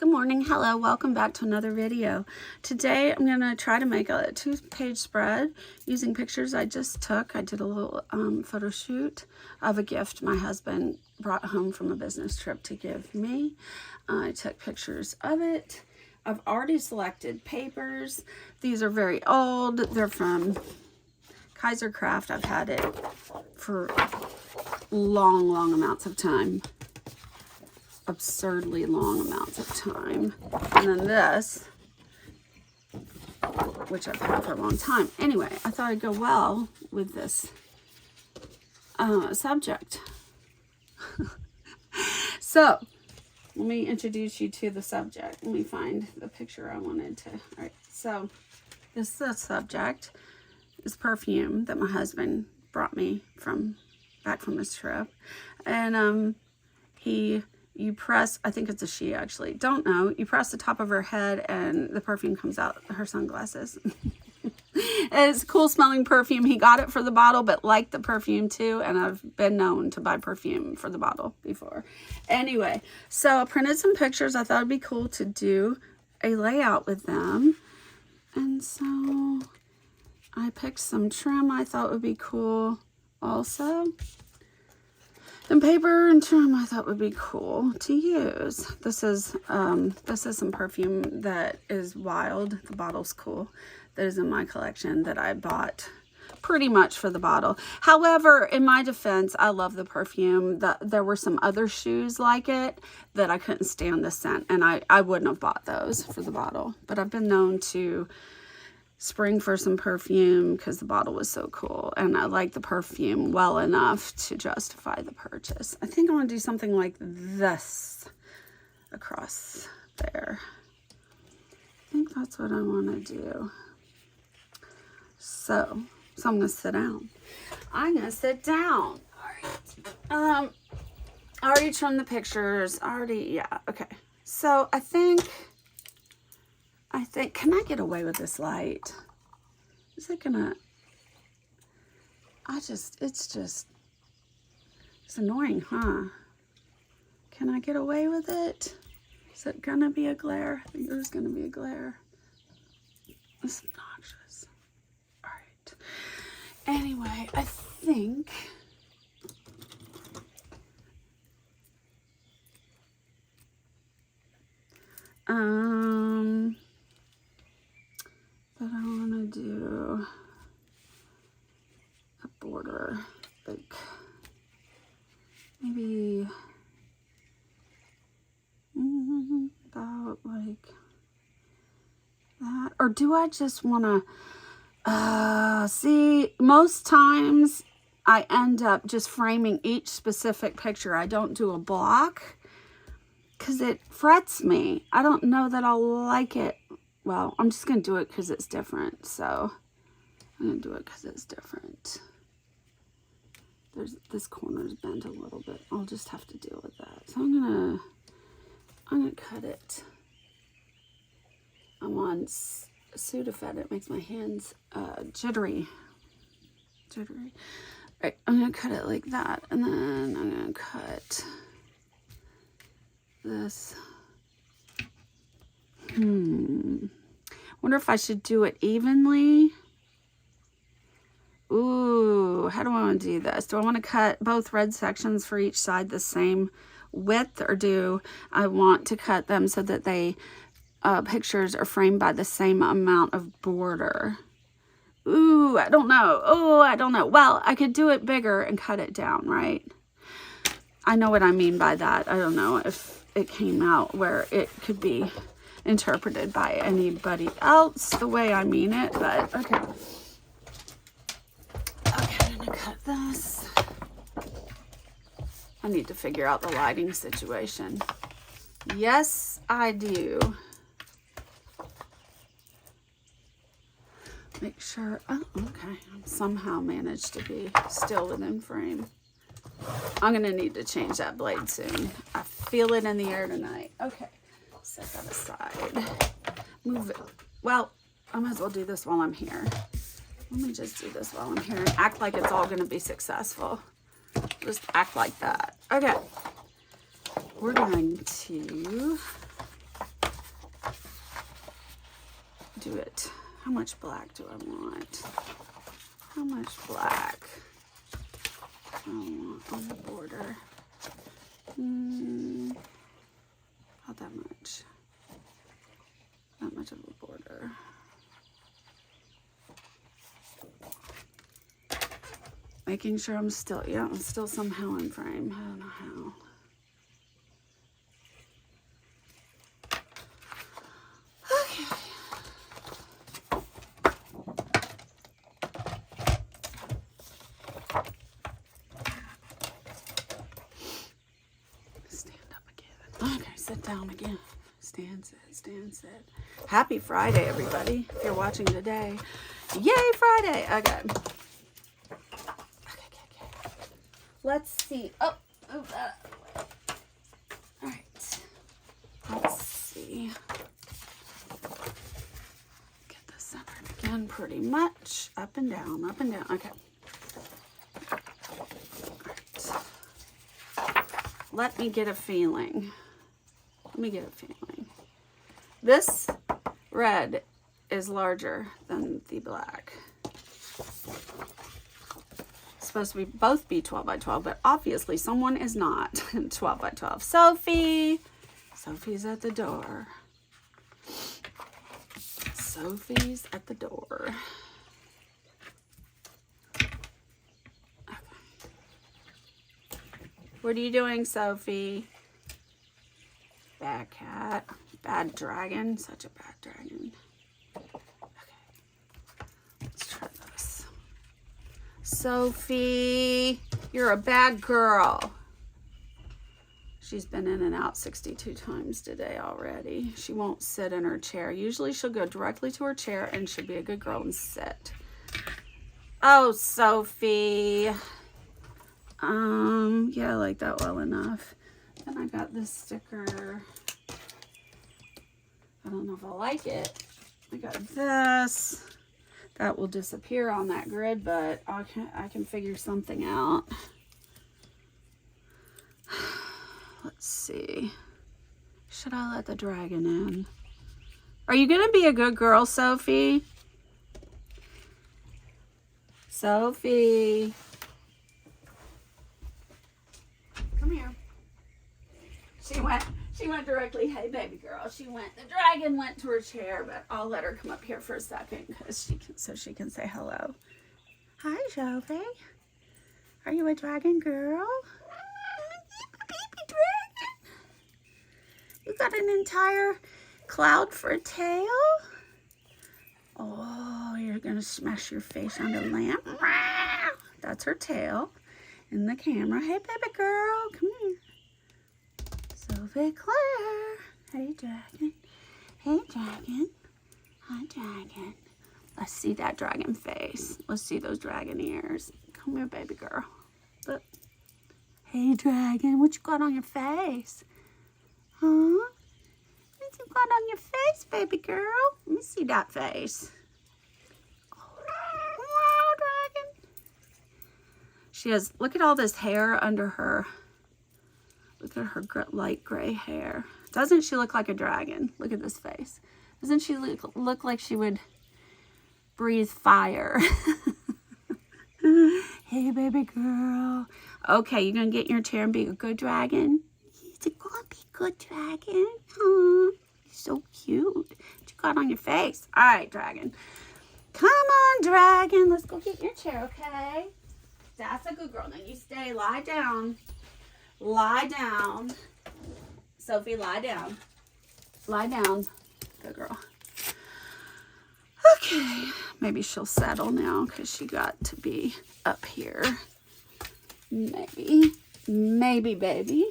Good morning, hello, welcome back to another video. Today I'm going to try to make a 2-page spread using pictures I just took. I did a little photo shoot of a gift my husband brought home from a business trip to give me. I took pictures of it. I've already selected papers. These are very old. They're from Kaiser Craft. I've had it for long amounts of time. Absurdly long amounts of time. And then this, which I've had for a long time. Anyway, I thought it'd go well with this subject. So, let me introduce you to the subject. Let me find the picture I wanted to. All right, so this is the subject. It's perfume that my husband brought me back from his trip. And you press, I think it's a she actually, don't know, you press the top of her head and the perfume comes out her sunglasses. It's cool smelling perfume. He got it for the bottle, but liked the perfume too, and I've been known to buy perfume for the bottle before. Anyway, so I printed some pictures. I thought it'd be cool to do a layout with them. And so I picked some trim I thought would be cool also. And paper and trim I thought would be cool to use. This is some perfume that is wild. The bottle's cool. That is in my collection that I bought pretty much for the bottle. However, in my defense, I love the perfume. There were some other shoes like it that I couldn't stand the scent, and I wouldn't have bought those for the bottle. But I've been known to spring for some perfume because the bottle was so cool, and I like the perfume well enough to justify the purchase. I think I want to do something like this across there. I think that's what I want to do. So I'm gonna sit down. I'm gonna sit down. All right. I already trimmed the pictures. Okay. So I think, can I get away with this light? Is it gonna, it's annoying, huh? Can I get away with it? Is it gonna be a glare? I think there's gonna be a glare. It's obnoxious. All right. Anyway, I think that I want to do a border, like maybe about like that. Or do I just want to see, most times I end up just framing each specific picture. I don't do a block because it frets me. I don't know that I'll like it. Well, I'm just going to do it because it's different. So I'm going to do it because it's different. This corner's bent a little bit. I'll just have to deal with that. So I'm going to cut it. I'm on Sudafed. It makes my hands jittery. All right, I'm going to cut it like that. And then I'm going to cut this. Wonder if I should do it evenly. Ooh, how do I want to do this? Do I want to cut both red sections for each side the same width, or do I want to cut them so that they pictures are framed by the same amount of border? Ooh, I don't know. Oh, I don't know. Well, I could do it bigger and cut it down, right? I know what I mean by that. I don't know if it came out where it could be interpreted by anybody else the way I mean it, but okay. Okay, I'm gonna cut this. I need to figure out the lighting situation. Yes, I do. Make sure, oh, okay. I somehow managed to be still within frame. I'm gonna need to change that blade soon. I feel it in the air tonight. Okay. Set that aside. Move it. Well, I might as well do this while I'm here. Let me just do this while I'm here and act like it's all going to be successful. Just act like that. Okay. We're going to do it. How much black do I want? How much black I want on the border? Not that much. Not much of a border. Making sure I'm still, yeah, I'm still somehow in frame. I don't know how. Okay. Stand up again. Okay, sit down again. Stand, sit. Happy Friday, everybody. If you're watching today. Yay, Friday. Okay. Let's see. Oh, that. All right. Let's see. Get this centered again pretty much. Up and down, up and down. Okay. All right. Let me get a feeling. This red is larger than the black. Supposed to be both be 12 by 12, but obviously someone is not 12 by 12. Sophie's at the door. Sophie's at the door. Okay. What are you doing, Sophie? Bad cat. Bad dragon. Such a bad dragon. Let's try this. Sophie, you're a bad girl. She's been in and out 62 times today already. She won't sit in her chair. Usually she'll go directly to her chair and she'll be a good girl and sit. Oh, Sophie. Yeah, I like that well enough. Then I got this sticker. I don't know if I like it. I got this. That will disappear on that grid, but I can figure something out. Let's see. Should I let the dragon in? Are you going to be a good girl, Sophie? Sophie. Come here. She went directly, hey baby girl. The dragon went to her chair, but I'll let her come up here for a second because she can say hello. Hi, Sophie. Are you a dragon girl? Baby dragon. You got an entire cloud for a tail? Oh, you're gonna smash your face on the lamp. That's her tail in the camera. Hey baby girl, come here. Sophie Claire. Hey, dragon. Hey, dragon. Hi, dragon. Let's see that dragon face. Let's see those dragon ears. Come here, baby girl. Look. Hey, dragon. What you got on your face? Huh? What you got on your face, baby girl? Let me see that face. Wow, dragon. She has, look at all this hair under her. Look at her light gray hair. Doesn't she look like a dragon? Look at this face. Doesn't she look like she would breathe fire? Hey, baby girl. Okay, you gonna get in your chair and be a good dragon? You're gonna be a good dragon. You're so cute. What you got on your face? All right, dragon. Come on, dragon. Let's go get in your chair, okay? That's a good girl. Then you stay. Lie down. Lie down. Sophie, lie down. Lie down. Good girl. Okay. Maybe she'll settle now because she got to be up here. Maybe. Maybe, baby.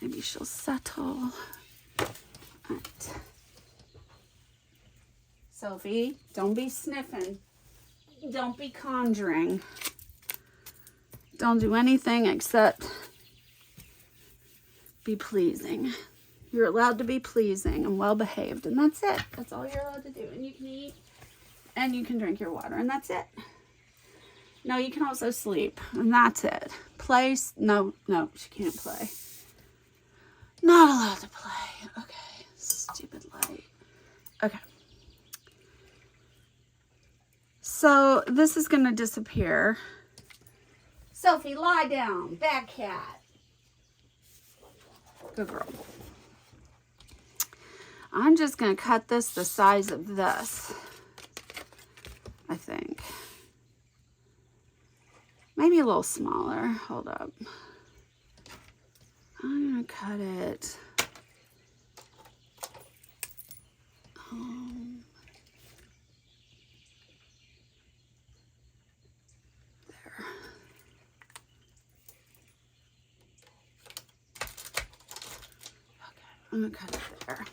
Maybe she'll settle. All right. Sophie, don't be sniffing. Don't be conjuring. Don't do anything except be pleasing. You're allowed to be pleasing and well behaved, and that's it. That's all you're allowed to do. And you can eat and you can drink your water, and that's it. No, you can also sleep, and that's it. Play? No, she can't play. Not allowed to play. Okay, stupid light. Okay. So this is going to disappear. Sophie, lie down. Bad cat. Good girl. I'm just going to cut this the size of this, I think. Maybe a little smaller. Hold up. I'm going to cut it. There. Okay, I'm going to cut it there.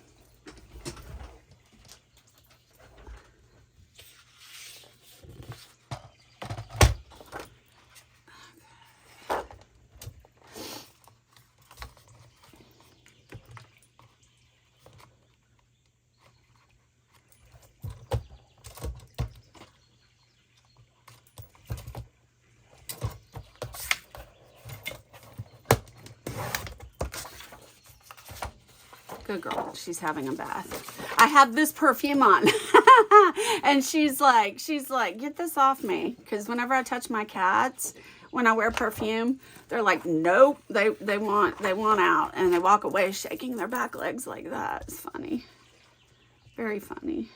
Good girl. She's having a bath. I have this perfume on. And she's like, get this off me. Because whenever I touch my cats, when I wear perfume, they're like, nope, they want out. And they walk away shaking their back legs like that. It's funny. Very funny.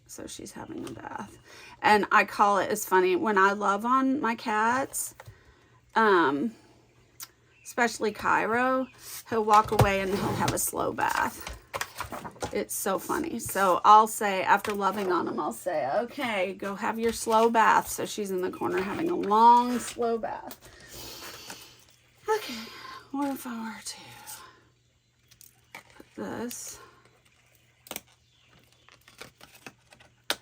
So she's having a bath. And I call it, it's funny, when I love on my cats, especially Cairo, he'll walk away and he'll have a slow bath. It's so funny. So I'll say, after loving on him, I'll say, okay, go have your slow bath. So she's in the corner having a long, slow bath. Okay, what if I were to put this?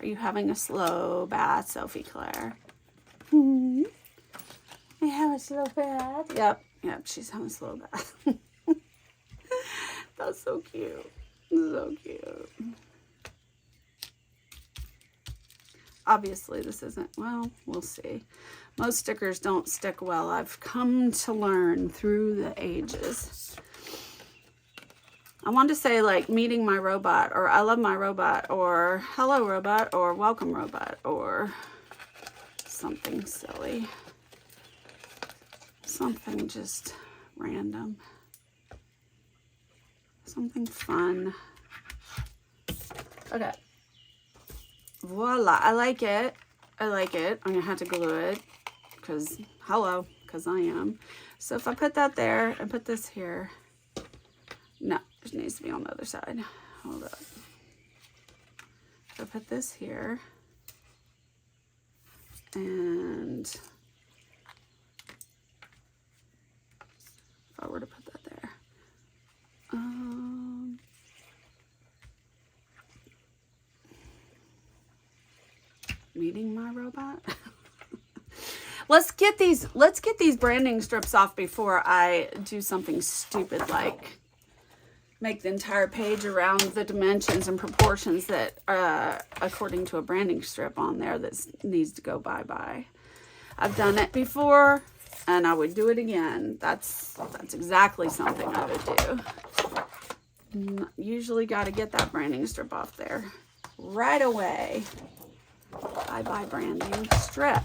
Are you having a slow bath, Sophie Claire? Hmm. I have a slow bath. Yep, she's having a slow bath. That's so cute. So cute. Obviously, this isn't, well, we'll see. Most stickers don't stick well. I've come to learn through the ages. I want to say like meeting my robot, or I love my robot, or hello robot, or welcome robot, or something silly. Something just random. Something fun. Okay. Voila. I like it. I like it. I'm going to have to glue it because, hello, because I am. So if I put that there and put this here. No, it needs to be on the other side. Hold up. So I put this here. And if I were to put that there. Meeting my robot. Let's get these branding strips off before I do something stupid like make the entire page around the dimensions and proportions that according to a branding strip on there that needs to go bye-bye. I've done it before and I would do it again. That's exactly something I would do. Usually got to get that branding strip off there right away. Bye-bye branding strip.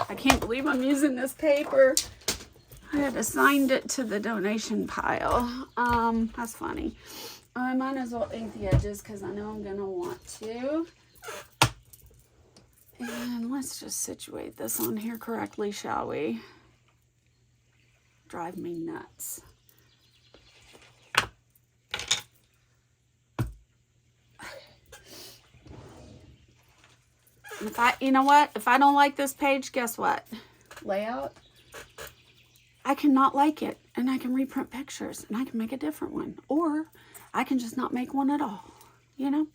I can't believe I'm using this paper. I had assigned it to the donation pile. That's funny. I might as well ink the edges because I know I'm going to want to. And let's just situate this on here correctly, shall we? Drive me nuts. You know what? If I don't like this page, guess what? Layout. I cannot like it, and I can reprint pictures, and I can make a different one. Or I can just not make one at all, you know?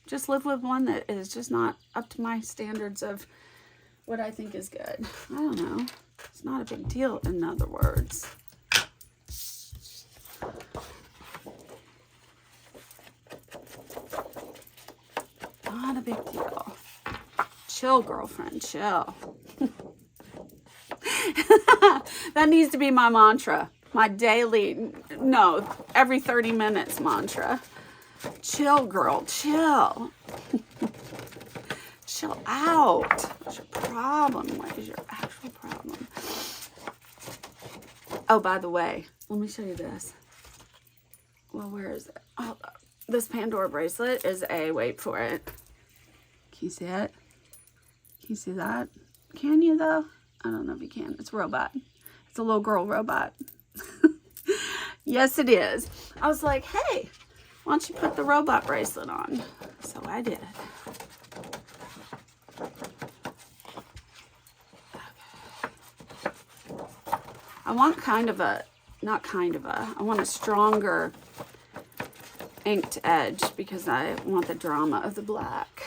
Just live with one that is just not up to my standards of what I think is good. I don't know. It's not a big deal, in other words. Not a big deal. Chill, girlfriend, chill. That needs to be my mantra. My daily, no, every 30 minutes mantra. Chill, girl, chill. Chill out. What's your problem? What is your actual problem? Oh, by the way, let me show you this. Well, where is it? Oh, this Pandora bracelet is a, wait for it. Can you see it? Can you see that? Can you though? I don't know if you can. It's a robot. It's a little girl robot. Yes, it is. I was like, hey, why don't you put the robot bracelet on? So I did. I want kind of a, not kind of a, I want a stronger inked edge because I want the drama of the black.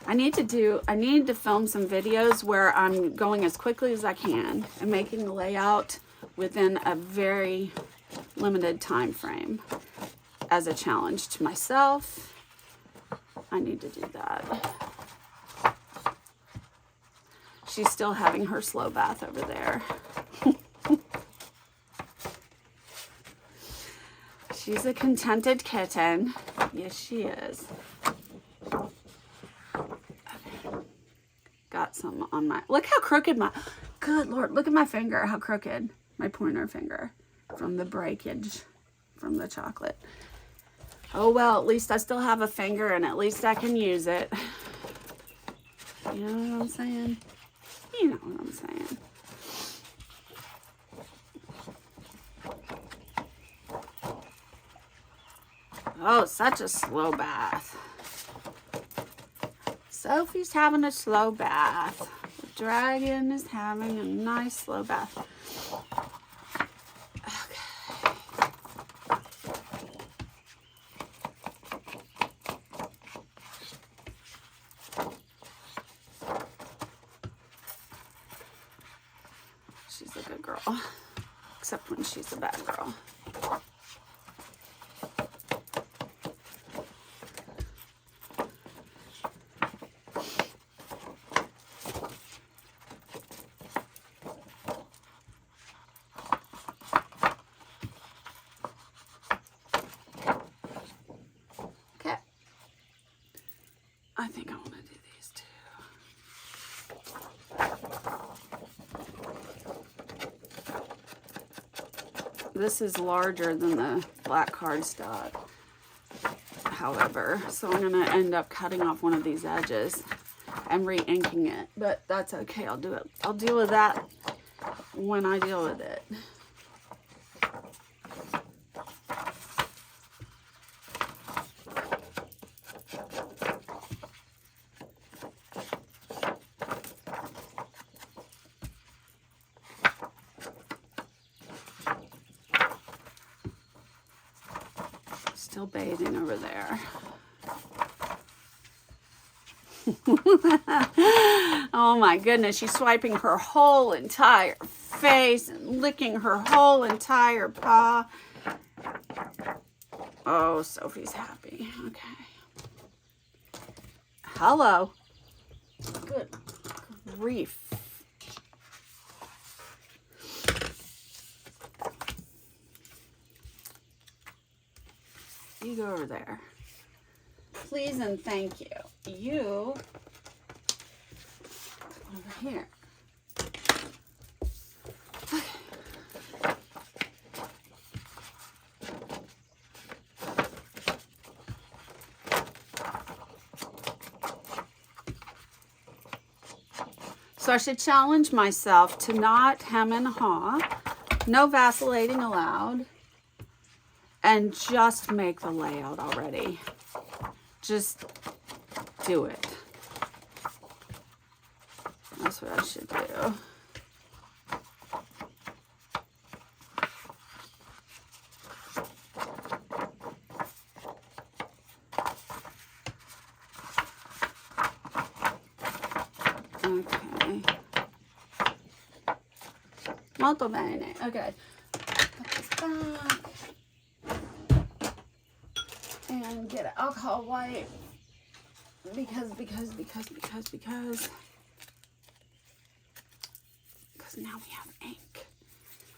I need to film some videos where I'm going as quickly as I can and making the layout within a very limited time frame as a challenge to myself. I need to do that. She's still having her slow bath over there. She's a contented kitten. Yes, she is. Got some on my, look how crooked my, good Lord, look at my finger, how crooked, my pointer finger from the breakage from the chocolate. Oh well, at least I still have a finger and at least I can use it. You know what I'm saying? You know what I'm saying. Oh, such a slow bath. Sophie's having a slow bath. The dragon is having a nice slow bath. Okay. She's a good girl, except when she's a bad girl. I think I want to do these two. This is larger than the black cardstock, however, so I'm going to end up cutting off one of these edges and re-inking it, but that's okay. I'll do it. I'll deal with that when I deal with it. Still bathing over there. Oh my goodness, she's swiping her whole entire face and licking her whole entire paw. Oh, Sophie's happy. Okay. Hello. Good grief. You go over there. Please and thank you. You over here. So I should challenge myself to not hem and haw, no vacillating allowed, and just make the layout already. Just do it. That's what I should do. Okay. Molto bene. Okay. Put this back. And get an alcohol wipe because So now we have ink.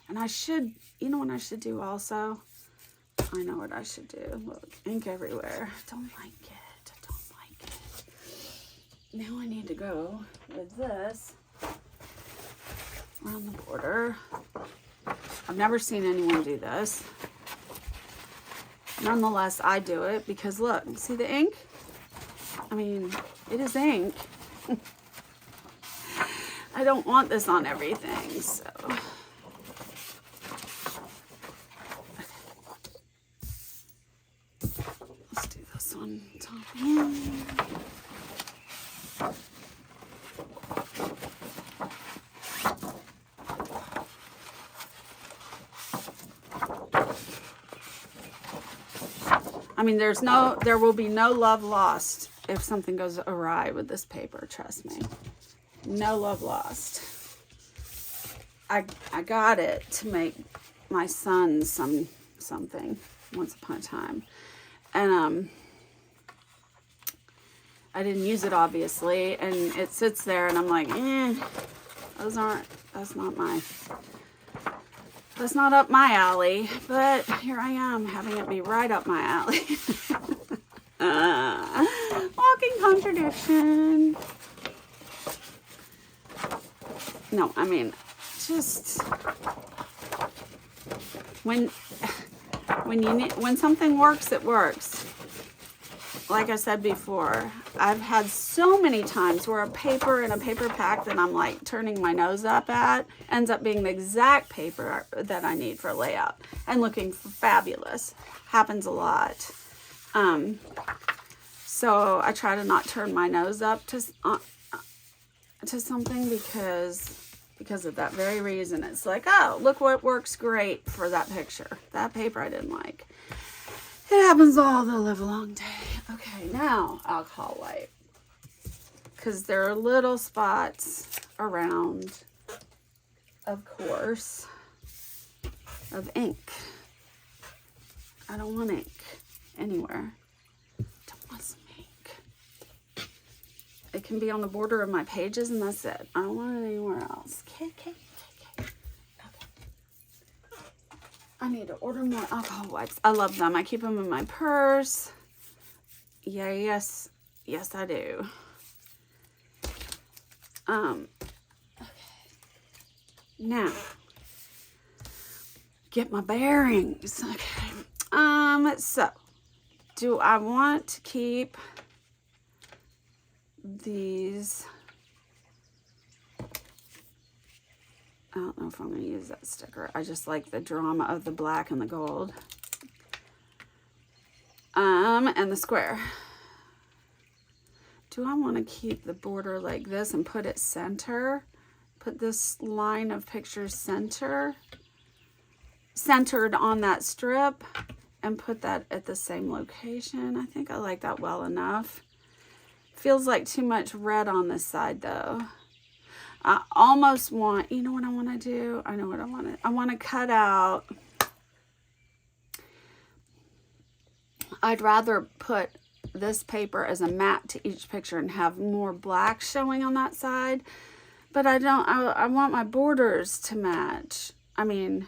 And I should, you know what I should do also? I know what I should do. Look, ink everywhere. Don't like it. Don't like it. Now I need to go with this around the border. I've never seen anyone do this. Nonetheless, I do it because look, see the ink? I mean, it is ink. I don't want this on everything, so. Let's do this one top in. I mean, there will be no love lost if something goes awry with this paper, trust me. No love lost. I got it to make my son something once upon a time. And I didn't use it obviously, and it sits there and I'm like, that's not up my alley, but here I am having it be right up my alley. Walking contradiction. No, I mean, just when something works, it works. Like I said before, I've had so many times where a paper in a paper pack that I'm like turning my nose up at ends up being the exact paper that I need for layout and looking fabulous. Happens a lot. So I try to not turn my nose up to something because of that very reason. It's like, oh, look what works great for that picture. That paper I didn't like. It happens all the live long day. Okay, now alcohol wipe. Because there are little spots around, of course, of ink. I don't want ink anywhere. Don't want some ink. It can be on the border of my pages and that's it. I don't want it anywhere else. Okay. I need to order more alcohol wipes. I love them. I keep them in my purse. Yeah, yes, I do. Okay. Now, get my bearings. Okay. So, do I want to keep these? I don't know if I'm going to use that sticker. I just like the drama of the black and the gold. And the square. Do I want to keep the border like this and put it center? Put this line of pictures centered on that strip and put that at the same location. I think I like that well enough. Feels like too much red on this side though. I almost want, you know what I want to do? I know what I want to, I want to cut out, I'd rather put this paper as a mat to each picture and have more black showing on that side, but I want my borders to match. I mean,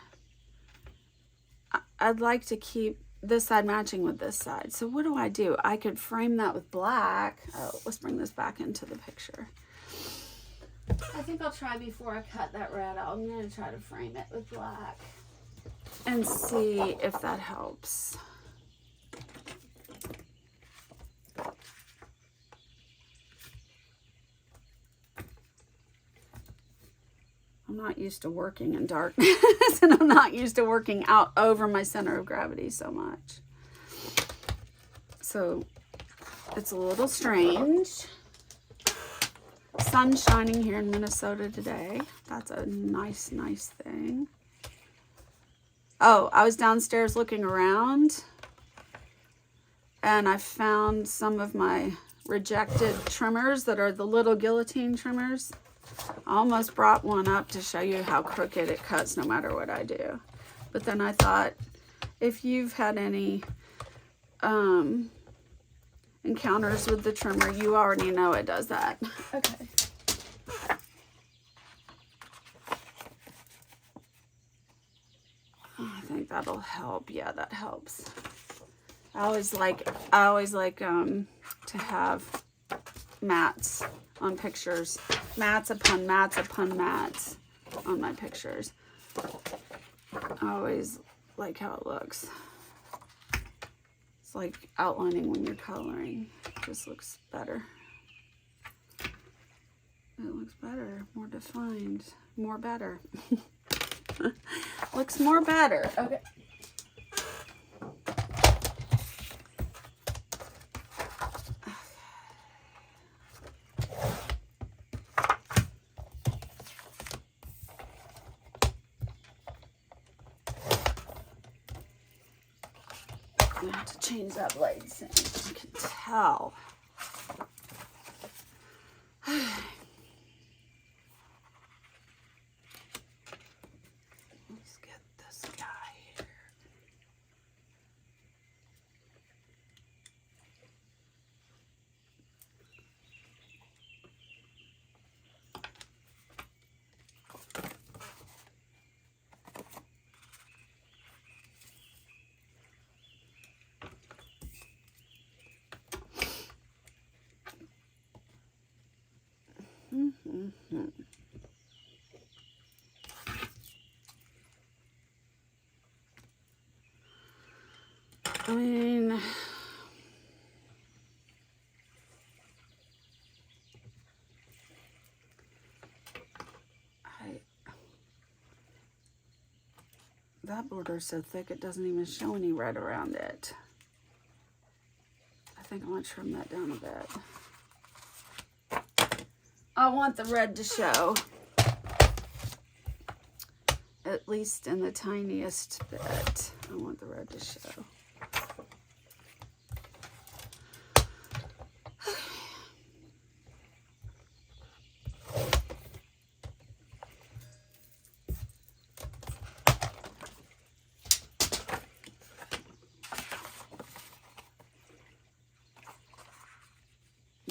I'd like to keep this side matching with this side. So what do? I could frame that with black. Oh, let's bring this back into the picture. I think I'll try before I cut that red out. I'm going to try to frame it with black and see if that helps. I'm not used to working in darkness and I'm not used to working out over my center of gravity so much. So it's a little strange. Sun shining here in Minnesota today. That's a nice thing. Oh, I was downstairs looking around and I found some of my rejected trimmers that are the little guillotine trimmers. I almost brought one up to show you how crooked it cuts no matter what I do. But then I thought, if you've had any encounters with the trimmer, you already know it does that. Okay. that'll help. Yeah, that helps. I always like to have mats on pictures. Mats upon mats upon mats on my pictures. I always like how it looks. It's like outlining when you're coloring. It just looks better. It looks better, more defined, more better. Looks more better. Okay. I have to change that blade soon. I can tell. Let's get this guy here. I mean, that border is so thick it doesn't even show any red around it. I think I'm going to trim that down a bit. I want the red to show, at least in the tiniest bit. I want the red to show.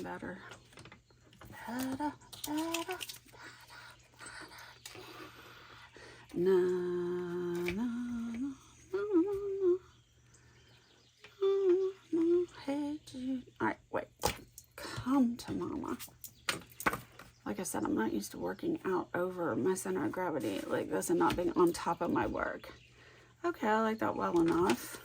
Better. Na, na, na, na, hey Jude. All right, wait. Come to mama. Like I said, I'm not used to working out over my center of gravity like this and not being on top of my work. Okay, I like that well enough.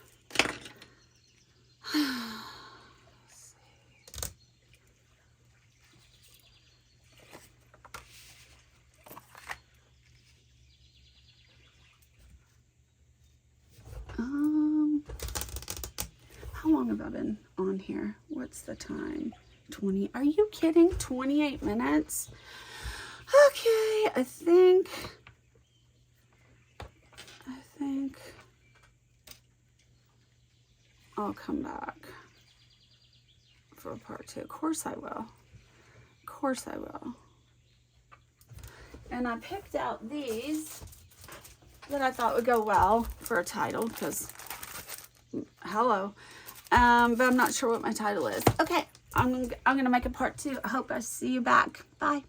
How long have I been on here? What's the time? 20. Are you kidding? 28 minutes? Okay, I think I'll come back for part 2. Of course I will. Of course I will. And I picked out these that I thought would go well for a title because, hello. But I'm not sure what my title is. Okay, I'm gonna make a part 2. I hope I see you back. Bye.